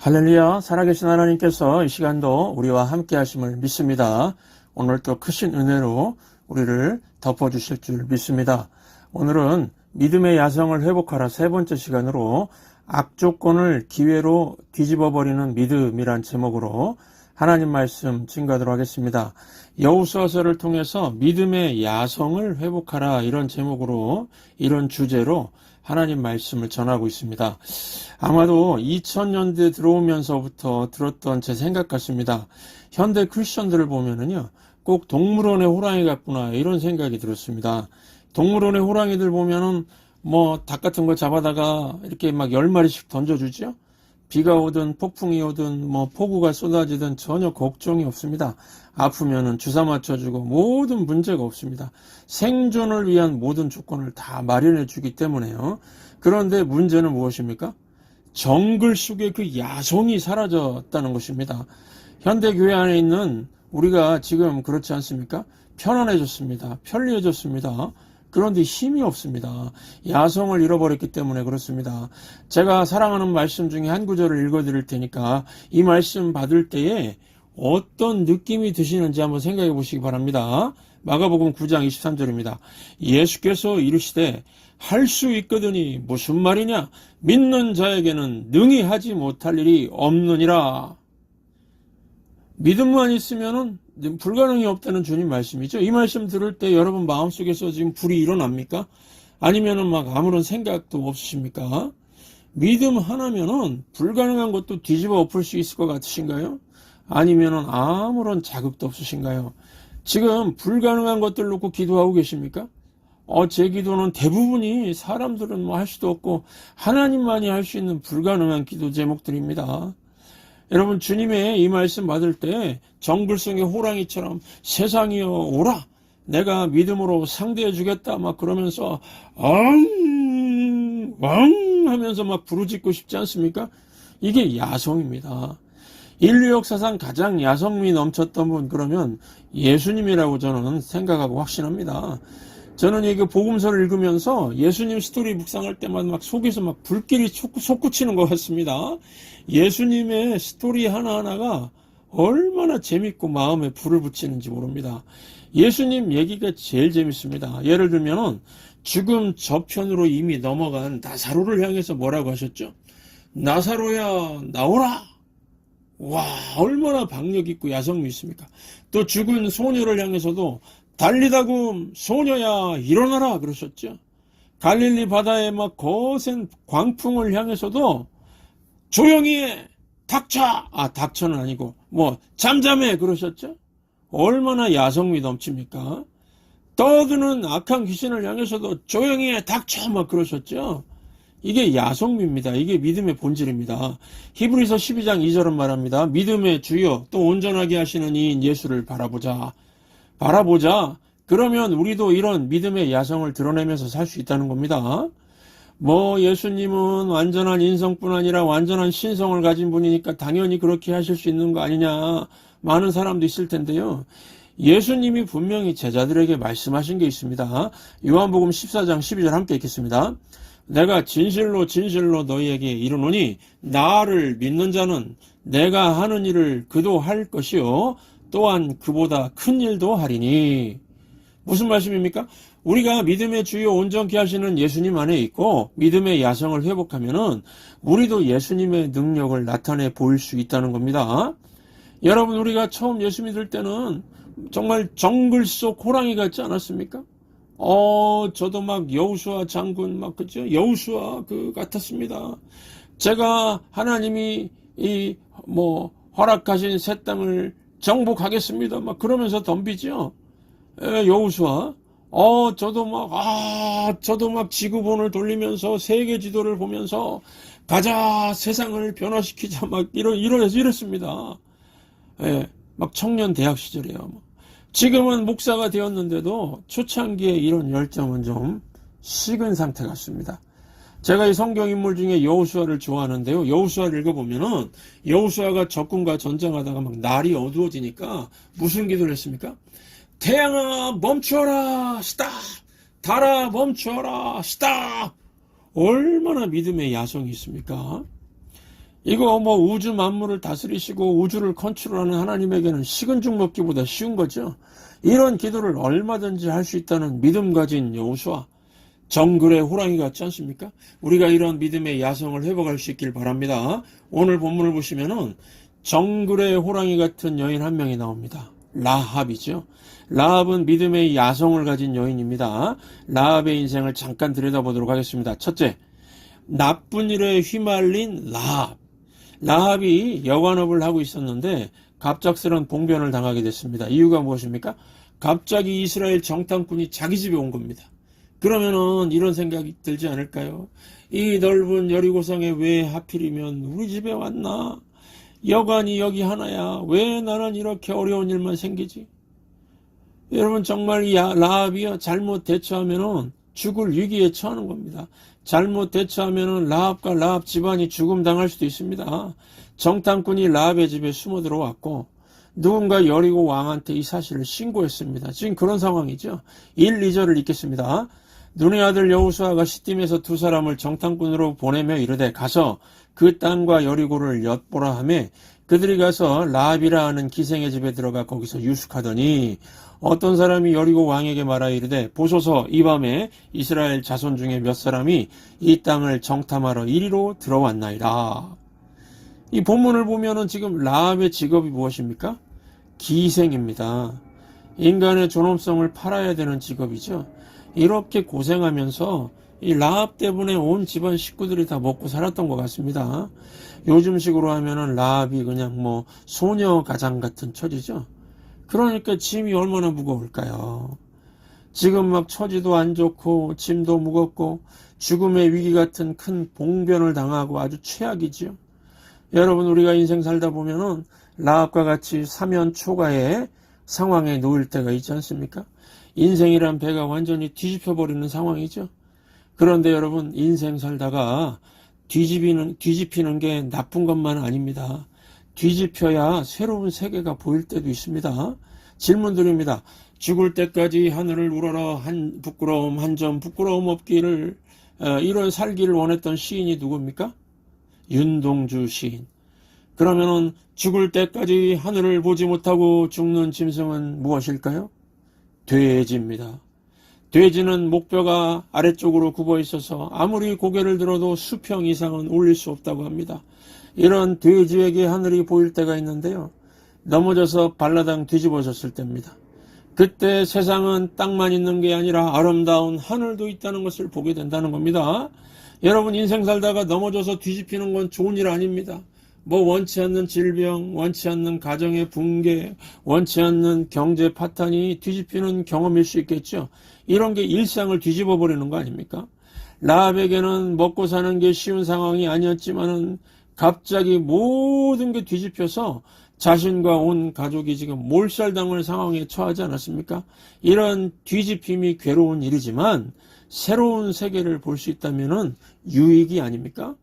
할렐루야, 살아계신 하나님께서 이 시간도 우리와 함께 하심을 믿습니다. 오늘도 크신 은혜로 우리를 덮어주실 줄 믿습니다. 오늘은 믿음의 야성을 회복하라 세 번째 시간으로 악조건을 기회로 뒤집어버리는 믿음이란 제목으로 하나님 말씀 증거하도록 하겠습니다. 여호수아서를 통해서 믿음의 야성을 회복하라 이런 제목으로 이런 주제로 하나님 말씀을 전하고 있습니다. 아마도 2000년대 들어오면서부터 들었던 제 생각 같습니다. 현대 크리스천들을 보면은요, 꼭 동물원의 호랑이 같구나 이런 생각이 들었습니다. 동물원의 호랑이들 보면은 닭 같은 거 잡아다가 이렇게 막 10마리씩 던져주죠. 비가 오든 폭풍이 오든 폭우가 쏟아지든 전혀 걱정이 없습니다. 아프면은 주사 맞춰주고 모든 문제가 없습니다. 생존을 위한 모든 조건을 다 마련해 주기 때문에요. 그런데 문제는 무엇입니까? 정글 속의 그 야성이 사라졌다는 것입니다. 현대교회 안에 있는 우리가 지금 그렇지 않습니까? 편안해졌습니다. 편리해졌습니다. 그런데 힘이 없습니다. 야성을 잃어버렸기 때문에 그렇습니다. 제가 사랑하는 말씀 중에 한 구절을 읽어드릴 테니까 이 말씀 받을 때에 어떤 느낌이 드시는지 한번 생각해 보시기 바랍니다. 마가복음 9장 23절입니다. 예수께서 이르시되 할 수 있거든이 무슨 말이냐? 믿는 자에게는 능히 하지 못할 일이 없느니라. 믿음만 있으면은 불가능이 없다는 주님 말씀이죠. 이 말씀 들을 때 여러분 마음속에서 지금 불이 일어납니까? 아니면은 아무런 생각도 없으십니까? 믿음 하나면은 불가능한 것도 뒤집어 엎을 수 있을 것 같으신가요? 아니면은 아무런 자극도 없으신가요? 지금 불가능한 것들 놓고 기도하고 계십니까? 제 기도는 대부분이 사람들은 할 수도 없고 하나님만이 할 수 있는 불가능한 기도 제목들입니다. 여러분 주님의 이 말씀 받을 때 정글성의 호랑이처럼 세상이여 오라 내가 믿음으로 상대해 주겠다 그러면서 엉 하면서 부르짖고 싶지 않습니까? 이게 야성입니다. 인류 역사상 가장 야성미 넘쳤던 분 그러면 예수님이라고 저는 생각하고 확신합니다. 저는 이게 복음서를 읽으면서 예수님 스토리 묵상할 때마다 속에서 불길이 솟구치는 것 같습니다. 예수님의 스토리 하나하나가 얼마나 재밌고 마음에 불을 붙이는지 모릅니다. 예수님 얘기가 제일 재밌습니다. 예를 들면은 죽음 저편으로 이미 넘어간 나사로를 향해서 뭐라고 하셨죠? 나사로야 나오라. 와, 얼마나 박력 있고 야성미 있습니까? 또 죽은 소녀를 향해서도 달리다굼 소녀야 일어나라 그러셨죠. 갈릴리 바다에 거센 광풍을 향해서도 조용히 해 닥쳐 닥쳐는 아니고 잠잠해 그러셨죠. 얼마나 야성미 넘칩니까? 떠드는 악한 귀신을 향해서도 조용히 해 닥쳐 그러셨죠. 이게 야성미입니다. 이게 믿음의 본질입니다. 히브리서 12장 2절은 말합니다. 믿음의 주여 또 온전하게 하시는 이인 예수를 바라보자. 그러면 우리도 이런 믿음의 야성을 드러내면서 살 수 있다는 겁니다. 예수님은 완전한 인성뿐 아니라 완전한 신성을 가진 분이니까 당연히 그렇게 하실 수 있는 거 아니냐 많은 사람도 있을 텐데요. 예수님이 분명히 제자들에게 말씀하신 게 있습니다. 요한복음 14장 12절 함께 읽겠습니다. 내가 진실로 너희에게 이르노니 나를 믿는 자는 내가 하는 일을 그도 할 것이요 또한 그보다 큰 일도 하리니. 무슨 말씀입니까? 우리가 믿음의 주요 온전케 하시는 예수님 안에 있고 믿음의 야성을 회복하면은 우리도 예수님의 능력을 나타내 보일 수 있다는 겁니다. 여러분 우리가 처음 예수 믿을 때는 정말 정글 속 호랑이 같지 않았습니까? 저도 여호수아 장군 그죠? 여호수아 같았습니다. 제가 하나님이 허락하신 새 땅을 정복하겠습니다. 그러면서 덤비죠. 여호수아. 저도 지구본을 돌리면서 세계 지도를 보면서 가자 세상을 변화시키자 이랬습니다. 청년 대학 시절이에요. 지금은 목사가 되었는데도 초창기에 이런 열정은 좀 식은 상태 같습니다. 제가 이 성경 인물 중에 여호수아를 좋아하는데요. 여호수아를 읽어보면은 여호수아가 적군과 전쟁하다가 날이 어두워지니까 무슨 기도를 했습니까? 태양아 멈추어라 스탑. 달아 멈추어라 스탑. 얼마나 믿음의 야성이 있습니까? 이거 뭐 우주 만물을 다스리시고 우주를 컨트롤하는 하나님에게는 식은 죽 먹기보다 쉬운 거죠. 이런 기도를 얼마든지 할 수 있다는 믿음 가진 여호수아, 정글의 호랑이 같지 않습니까? 우리가 이런 믿음의 야성을 회복할 수 있길 바랍니다. 오늘 본문을 보시면은 정글의 호랑이 같은 여인 한 명이 나옵니다. 라합이죠. 라합은 믿음의 야성을 가진 여인입니다. 라합의 인생을 잠깐 들여다보도록 하겠습니다. 첫째, 나쁜 일에 휘말린 라합. 라합이 여관업을 하고 있었는데 갑작스런 봉변을 당하게 됐습니다. 이유가 무엇입니까? 갑자기 이스라엘 정탐꾼이 자기 집에 온 겁니다. 그러면은 이런 생각이 들지 않을까요? 이 넓은 여리고성에 왜 하필이면 우리 집에 왔나? 여관이 여기 하나야. 왜 나는 이렇게 어려운 일만 생기지? 여러분, 정말 이 라합이요, 잘못 대처하면은 죽을 위기에 처하는 겁니다. 잘못 대처하면은 라합과 라합 집안이 죽음 당할 수도 있습니다. 정탐꾼이 라합의 집에 숨어 들어왔고 누군가 여리고 왕한테 이 사실을 신고했습니다. 지금 그런 상황이죠. 1, 2절을 읽겠습니다. 눈의 아들 여호수아가 시딤에서 두 사람을 정탐꾼으로 보내며 이르되 가서 그 땅과 여리고를 엿보라 하며 그들이 가서 라합이라 하는 기생의 집에 들어가 거기서 유숙하더니 어떤 사람이 여리고 왕에게 말하여 이르되 보소서 이 밤에 이스라엘 자손 중에 몇 사람이 이 땅을 정탐하러 이리로 들어왔나이다. 이 본문을 보면은 지금 라합의 직업이 무엇입니까? 기생입니다. 인간의 존엄성을 팔아야 되는 직업이죠. 이렇게 고생하면서 이 라합 때문에 온 집안 식구들이 다 먹고 살았던 것 같습니다. 요즘식으로 하면은 라합이 그냥 뭐 소녀 가장 같은 처지죠. 그러니까 짐이 얼마나 무거울까요? 지금 막 처지도 안 좋고 짐도 무겁고 죽음의 위기 같은 큰 봉변을 당하고 아주 최악이지요. 여러분, 우리가 인생 살다 보면은 라합과 같이 사면 초가의 상황에 놓일 때가 있지 않습니까? 인생이란 배가 완전히 뒤집혀 버리는 상황이죠. 그런데 여러분, 인생 살다가 뒤집히는 게 나쁜 것만 아닙니다. 뒤집혀야 새로운 세계가 보일 때도 있습니다. 질문 드립니다. 죽을 때까지 하늘을 우러러 한 부끄러움 한 점 부끄러움 없기를 이런 살기를 원했던 시인이 누굽니까? 윤동주 시인. 그러면은 죽을 때까지 하늘을 보지 못하고 죽는 짐승은 무엇일까요? 돼지입니다. 돼지는 목뼈가 아래쪽으로 굽어 있어서 아무리 고개를 들어도 수평 이상은 올릴 수 없다고 합니다. 이런 돼지에게 하늘이 보일 때가 있는데요. 넘어져서 발라당 뒤집어졌을 때입니다. 그때 세상은 땅만 있는 게 아니라 아름다운 하늘도 있다는 것을 보게 된다는 겁니다. 여러분, 인생 살다가 넘어져서 뒤집히는 건 좋은 일 아닙니다. 뭐 원치 않는 질병, 원치 않는 가정의 붕괴, 원치 않는 경제 파탄이 뒤집히는 경험일 수 있겠죠. 이런 게 일상을 뒤집어 버리는 거 아닙니까? 라합에게는 먹고 사는 게 쉬운 상황이 아니었지만은 갑자기 모든 게 뒤집혀서 자신과 온 가족이 지금 몰살당할 상황에 처하지 않았습니까? 이런 뒤집힘이 괴로운 일이지만 새로운 세계를 볼 수 있다면은 유익이 아닙니까?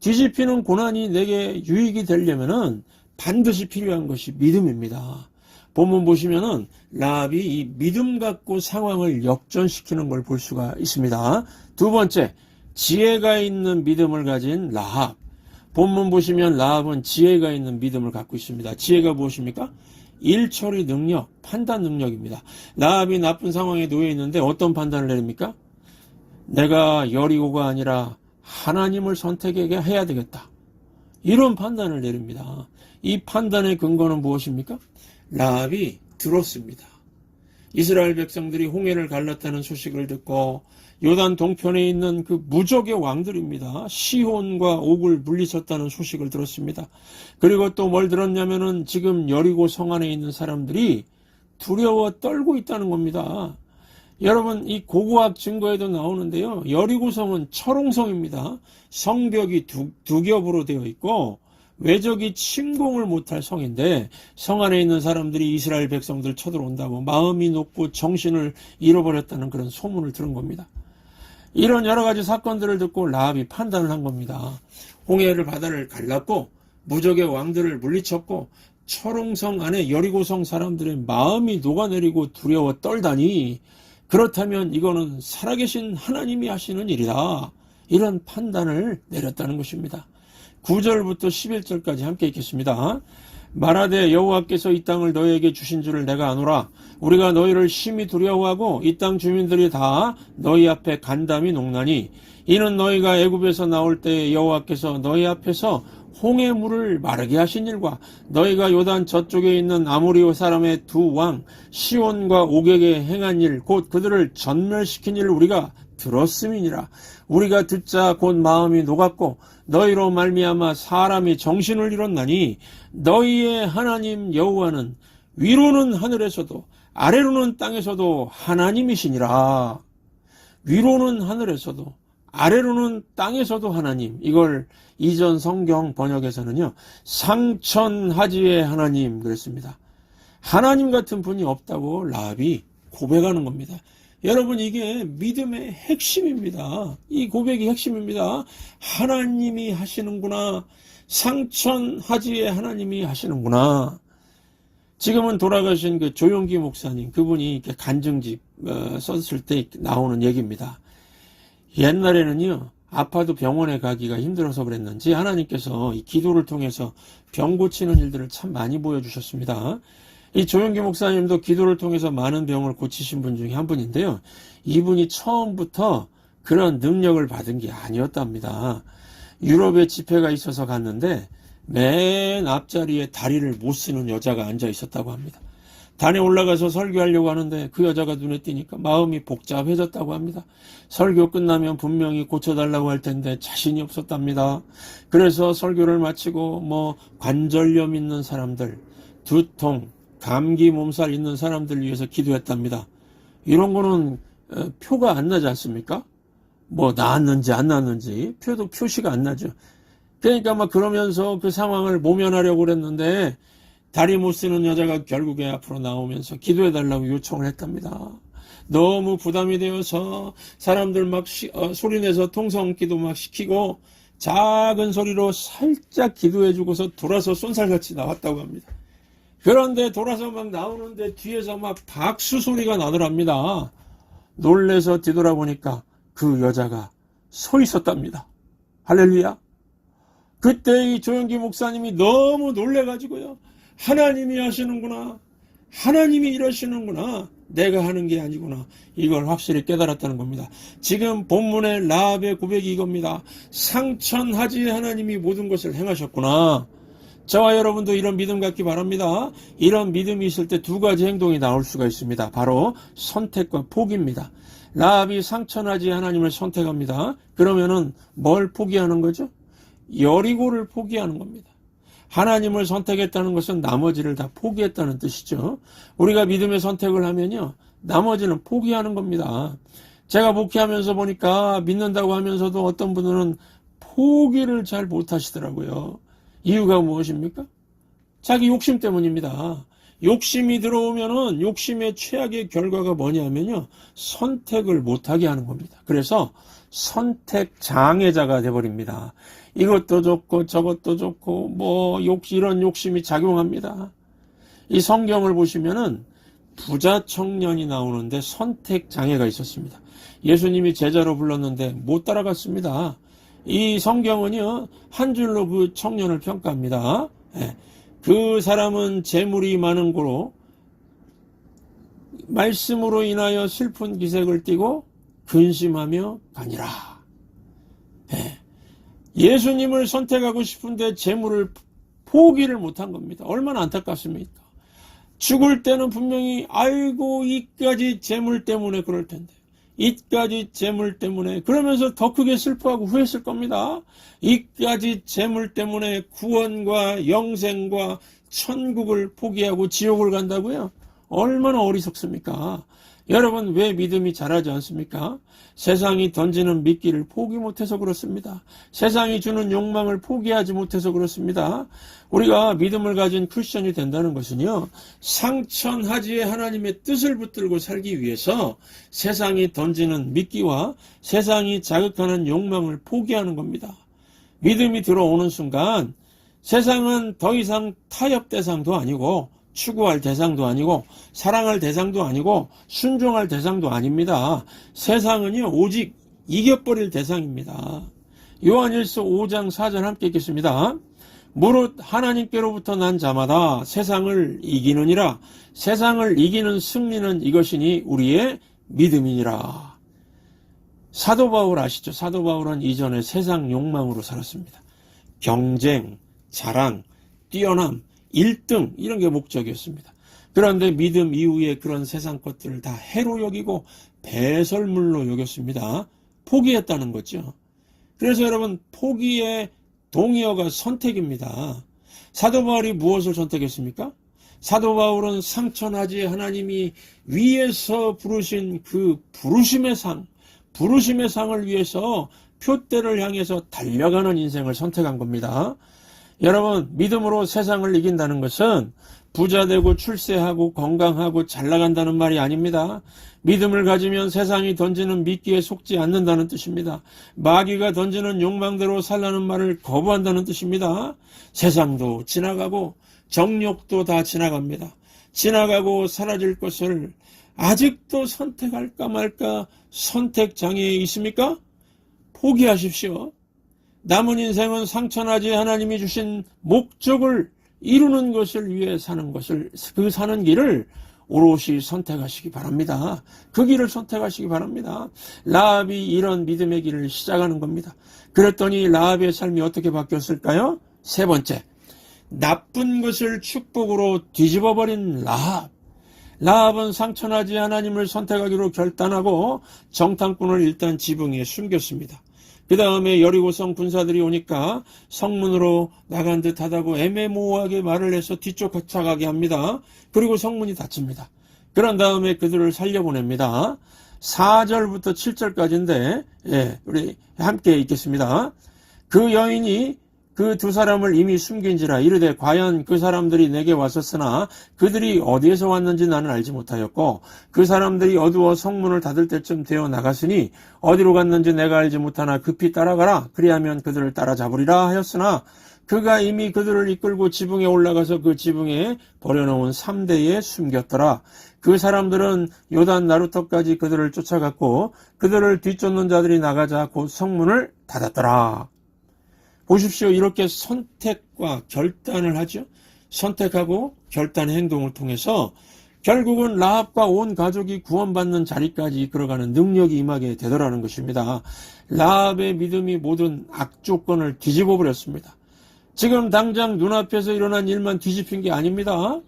뒤집히는 고난이 내게 유익이 되려면은 반드시 필요한 것이 믿음입니다. 본문 보시면은 라합이 이 믿음 갖고 상황을 역전시키는 걸 볼 수가 있습니다. 두 번째, 지혜가 있는 믿음을 가진 라합. 본문 보시면 라합은 지혜가 있는 믿음을 갖고 있습니다. 지혜가 무엇입니까? 일처리 능력, 판단 능력입니다. 라합이 나쁜 상황에 놓여 있는데 어떤 판단을 내립니까? 내가 여리고가 아니라 하나님을 선택해야 되겠다. 이런 판단을 내립니다. 이 판단의 근거는 무엇입니까? 라합이 들었습니다. 이스라엘 백성들이 홍해를 갈랐다는 소식을 듣고 요단 동편에 있는 그 무적의 왕들입니다. 시혼과 옥을 물리쳤다는 소식을 들었습니다. 그리고 또 뭘 들었냐면은 지금 여리고 성 안에 있는 사람들이 두려워 떨고 있다는 겁니다. 여러분, 이 고고학 증거에도 나오는데요. 여리고성은 철옹성입니다. 성벽이 두 겹으로 되어 있고 외적이 침공을 못할 성인데 성 안에 있는 사람들이 이스라엘 백성들 쳐들어온다고 마음이 높고 정신을 잃어버렸다는 그런 소문을 들은 겁니다. 이런 여러 가지 사건들을 듣고 라합이 판단을 한 겁니다. 홍해를 바다를 갈랐고 무적의 왕들을 물리쳤고 철옹성 안에 여리고성 사람들의 마음이 녹아내리고 두려워 떨다니 그렇다면 이거는 살아계신 하나님이 하시는 일이다. 이런 판단을 내렸다는 것입니다. 9절부터 11절까지 함께 읽겠습니다. 말하되 여호와께서 이 땅을 너희에게 주신 줄을 내가 아노라. 우리가 너희를 심히 두려워하고 이 땅 주민들이 다 너희 앞에 간담이 녹나니 이는 너희가 애굽에서 나올 때에 여호와께서 너희 앞에서 홍해 물을 마르게 하신 일과 너희가 요단 저쪽에 있는 아모리 사람의 두 왕 시온과 옥에게 행한 일 곧 그들을 전멸시킨 일을 우리가 들었음이니라. 우리가 듣자 곧 마음이 녹았고 너희로 말미암아 사람이 정신을 잃었나니 너희의 하나님 여호와는 위로는 하늘에서도 아래로는 땅에서도 하나님이시니라. 위로는 하늘에서도 아래로는 땅에서도 하나님. 이걸 이전 성경 번역에서는요, 상천하지의 하나님 그랬습니다. 하나님 같은 분이 없다고 라합이 고백하는 겁니다. 여러분, 이게 믿음의 핵심입니다. 이 고백이 핵심입니다. 하나님이 하시는구나. 상천하지의 하나님이 하시는구나. 지금은 돌아가신 그 조용기 목사님, 그분이 이렇게 간증집 썼을 때 나오는 얘기입니다. 옛날에는요, 아파도 병원에 가기가 힘들어서 그랬는지 하나님께서 이 기도를 통해서 병 고치는 일들을 참 많이 보여주셨습니다. 이 조용기 목사님도 기도를 통해서 많은 병을 고치신 분 중에 한 분인데요. 이분이 처음부터 그런 능력을 받은 게 아니었답니다. 유럽에 집회가 있어서 갔는데 맨 앞자리에 다리를 못 쓰는 여자가 앉아 있었다고 합니다. 단에 올라가서 설교하려고 하는데 그 여자가 눈에 띄니까 마음이 복잡해졌다고 합니다. 설교 끝나면 분명히 고쳐달라고 할 텐데 자신이 없었답니다. 그래서 설교를 마치고 관절염 있는 사람들, 두통, 감기 몸살 있는 사람들 위해서 기도했답니다. 이런 거는 표가 안 나지 않습니까? 나았는지 안 나았는지 표시가 안 나죠. 그러니까 그러면서 그 상황을 모면하려고 그랬는데 다리 못 쓰는 여자가 결국에 앞으로 나오면서 기도해달라고 요청을 했답니다. 너무 부담이 되어서 사람들 소리내서 통성기도 시키고 작은 소리로 살짝 기도해주고서 돌아서 쏜살같이 나왔다고 합니다. 그런데 돌아서 나오는데 뒤에서 박수 소리가 나더랍니다. 놀래서 뒤돌아보니까 그 여자가 서 있었답니다. 할렐루야. 그때 이 조용기 목사님이 너무 놀래가지고요. 하나님이 하시는구나. 하나님이 이러시는구나. 내가 하는 게 아니구나. 이걸 확실히 깨달았다는 겁니다. 지금 본문의 라합의 고백이 이겁니다. 상천하지의 하나님이 모든 것을 행하셨구나. 저와 여러분도 이런 믿음 갖기 바랍니다. 이런 믿음이 있을 때 두 가지 행동이 나올 수가 있습니다. 바로 선택과 포기입니다. 라합이 상천하지의 하나님을 선택합니다. 그러면은 뭘 포기하는 거죠? 여리고를 포기하는 겁니다. 하나님을 선택했다는 것은 나머지를 다 포기했다는 뜻이죠. 우리가 믿음의 선택을 하면요, 나머지는 포기하는 겁니다. 제가 목회하면서 보니까 믿는다고 하면서도 어떤 분들은 포기를 잘 못하시더라고요. 이유가 무엇입니까? 자기 욕심 때문입니다. 욕심이 들어오면은 욕심의 최악의 결과가 뭐냐면요, 선택을 못하게 하는 겁니다. 그래서 선택 장애자가 돼버립니다. 이것도 좋고 저것도 좋고 이런 욕심이 작용합니다. 이 성경을 보시면은 부자 청년이 나오는데 선택 장애가 있었습니다. 예수님이 제자로 불렀는데 못 따라갔습니다. 이 성경은요, 한 줄로 그 청년을 평가합니다. 그 사람은 재물이 많은 고로 말씀으로 인하여 슬픈 기색을 띠고 근심하며 가니라. 예수님을 선택하고 싶은데 재물을 포기를 못한 겁니다. 얼마나 안타깝습니까? 죽을 때는 분명히 아이고 이까지 재물 때문에 그럴 텐데, 이까지 재물 때문에, 그러면서 더 크게 슬퍼하고 후회했을 겁니다. 이까지 재물 때문에 구원과 영생과 천국을 포기하고 지옥을 간다고요? 얼마나 어리석습니까? 여러분, 왜 믿음이 자라지 않습니까? 세상이 던지는 미끼를 포기 못해서 그렇습니다. 세상이 주는 욕망을 포기하지 못해서 그렇습니다. 우리가 믿음을 가진 크리스천이 된다는 것은요, 상천하지의 하나님의 뜻을 붙들고 살기 위해서 세상이 던지는 미끼와 세상이 자극하는 욕망을 포기하는 겁니다. 믿음이 들어오는 순간 세상은 더 이상 타협 대상도 아니고 추구할 대상도 아니고 사랑할 대상도 아니고 순종할 대상도 아닙니다. 세상은요, 오직 이겨버릴 대상입니다. 요한일서 5장 4절 함께 읽겠습니다. 무릇 하나님께로부터 난 자마다 세상을 이기느니라. 세상을 이기는 승리는 이것이니 우리의 믿음이니라. 사도 바울 아시죠? 사도 바울은 이전에 세상 욕망으로 살았습니다. 경쟁, 자랑, 뛰어남, 1등 이런 게 목적이었습니다. 그런데 믿음 이후에 그런 세상 것들을 다 해로 여기고 배설물로 여겼습니다. 포기했다는 거죠. 그래서 여러분, 포기의 동의어가 선택입니다. 사도 바울이 무엇을 선택했습니까? 사도 바울은 상천하지 하나님이 위에서 부르신 그 부르심의 상을 위해서 표대를 향해서 달려가는 인생을 선택한 겁니다. 여러분, 믿음으로 세상을 이긴다는 것은 부자 되고 출세하고 건강하고 잘 나간다는 말이 아닙니다. 믿음을 가지면 세상이 던지는 미끼에 속지 않는다는 뜻입니다. 마귀가 던지는 욕망대로 살라는 말을 거부한다는 뜻입니다. 세상도 지나가고 정욕도 다 지나갑니다. 지나가고 사라질 것을 아직도 선택할까 말까 선택장애에 있습니까? 포기하십시오. 남은 인생은 상천하지 하나님이 주신 목적을 이루는 것을 위해 사는 것을, 그 사는 길을 오롯이 선택하시기 바랍니다. 그 길을 선택하시기 바랍니다. 라합이 이런 믿음의 길을 시작하는 겁니다. 그랬더니 라합의 삶이 어떻게 바뀌었을까요? 세 번째, 나쁜 것을 축복으로 뒤집어버린 라합. 라합은 상천하지 하나님을 선택하기로 결단하고 정탐꾼을 일단 지붕에 숨겼습니다. 그 다음에 여리고성 군사들이 오니까 성문으로 나간 듯 하다고 애매모호하게 말을 해서 뒤쫓아가게 합니다. 그리고 성문이 닫힙니다. 그런 다음에 그들을 살려보냅니다. 4절부터 7절까지인데 우리 함께 읽겠습니다. 그 여인이 그 두 사람을 이미 숨긴지라 이르되 과연 그 사람들이 내게 왔었으나 그들이 어디에서 왔는지 나는 알지 못하였고 그 사람들이 어두워 성문을 닫을 때쯤 되어 나갔으니 어디로 갔는지 내가 알지 못하나 급히 따라가라 그리하면 그들을 따라잡으리라 하였으나 그가 이미 그들을 이끌고 지붕에 올라가서 그 지붕에 버려놓은 3대에 숨겼더라. 그 사람들은 요단 나루터까지 그들을 쫓아갔고 그들을 뒤쫓는 자들이 나가자 곧 성문을 닫았더라. 보십시오. 이렇게 선택과 결단을 하죠. 선택하고 결단의 행동을 통해서 결국은 라합과 온 가족이 구원받는 자리까지 이끌어가는 능력이 임하게 되더라는 것입니다. 라합의 믿음이 모든 악조건을 뒤집어 버렸습니다. 지금 당장 눈앞에서 일어난 일만 뒤집힌 게 아닙니다.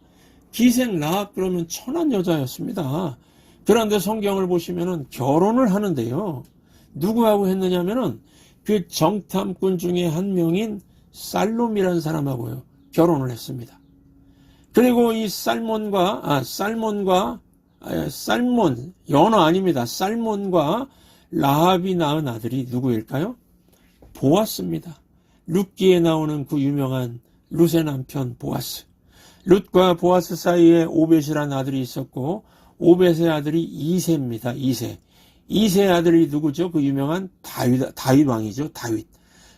기생 라합 그러면 천한 여자였습니다. 그런데 성경을 보시면은 결혼을 하는데요. 누구하고 했느냐면은 그 정탐꾼 중에 한 명인 살몬이라는 사람하고요. 결혼을 했습니다. 그리고 이 살몬과 연어 아닙니다. 살몬과 라합이 낳은 아들이 누구일까요? 보아스입니다. 룻기에 나오는 그 유명한 룻의 남편 보아스. 룻과 보아스 사이에 오벳이라는 아들이 있었고 오벳의 아들이 이새입니다. 이새의 아들이 누구죠? 그 유명한 다윗 왕이죠. 다윗.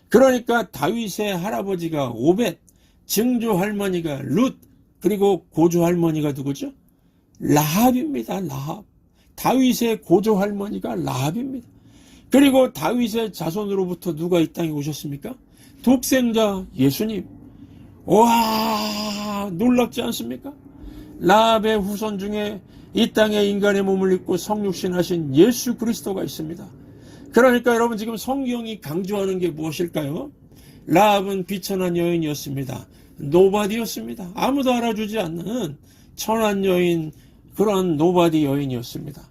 그러니까 다윗의 할아버지가 오벳, 증조 할머니가 룻, 그리고 고조 할머니가 누구죠? 라합입니다. 라합. 다윗의 고조 할머니가 라합입니다. 그리고 다윗의 자손으로부터 누가 이 땅에 오셨습니까? 독생자 예수님. 와, 놀랍지 않습니까? 라합의 후손 중에 이 땅에 인간의 몸을 입고 성육신하신 예수 그리스도가 있습니다. 그러니까 여러분 지금 성경이 강조하는 게 무엇일까요? 라합은 비천한 여인이었습니다. 노바디였습니다. 아무도 알아주지 않는 천한 여인, 그런 노바디 여인이었습니다.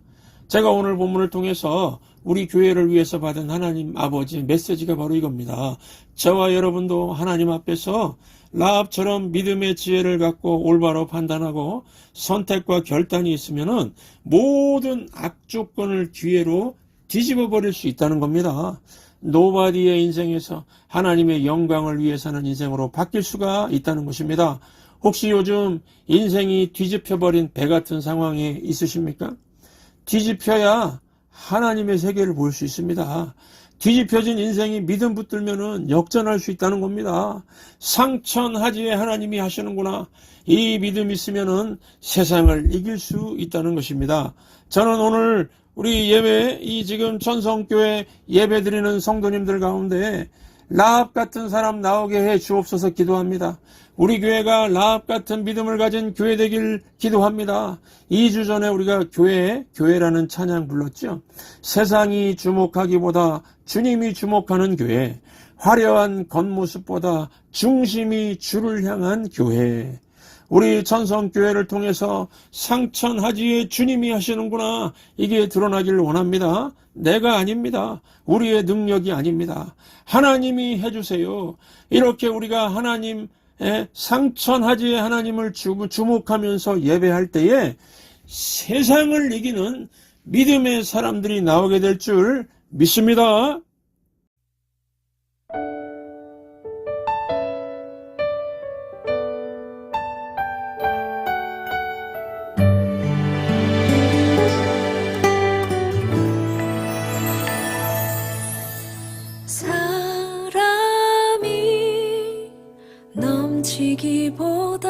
제가 오늘 본문을 통해서 우리 교회를 위해서 받은 하나님 아버지의 메시지가 바로 이겁니다. 저와 여러분도 하나님 앞에서 라합처럼 믿음의 지혜를 갖고 올바로 판단하고 선택과 결단이 있으면은 모든 악조건을 기회로 뒤집어 버릴 수 있다는 겁니다. 노바디의 인생에서 하나님의 영광을 위해 사는 인생으로 바뀔 수가 있다는 것입니다. 혹시 요즘 인생이 뒤집혀버린 배 같은 상황에 있으십니까? 뒤집혀야 하나님의 세계를 볼 수 있습니다. 뒤집혀진 인생이 믿음 붙들면은 역전할 수 있다는 겁니다. 상천하지에 하나님이 하시는구나. 이 믿음 있으면은 세상을 이길 수 있다는 것입니다. 저는 오늘 우리 예배, 이 지금 천성교회 예배 드리는 성도님들 가운데 라합 같은 사람 나오게 해 주옵소서 기도합니다. 우리 교회가 라합 같은 믿음을 가진 교회 되길 기도합니다. 2주 전에 우리가 교회라는 찬양 불렀죠. 세상이 주목하기보다 주님이 주목하는 교회, 화려한 겉모습보다 중심이 주를 향한 교회. 우리 천성교회를 통해서 상천하지에 주님이 하시는구나, 이게 드러나길 원합니다. 내가 아닙니다. 우리의 능력이 아닙니다. 하나님이 해주세요. 이렇게 우리가 하나님의 상천하지에 하나님을 주목하면서 예배할 때에 세상을 이기는 믿음의 사람들이 나오게 될 줄 믿습니다. 사람이 넘치기보다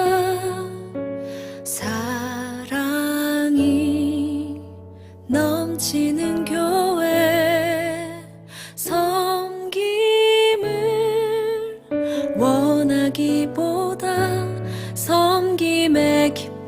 사랑이 넘치는 교회, 섬김을 원하기보다 섬김의 기쁨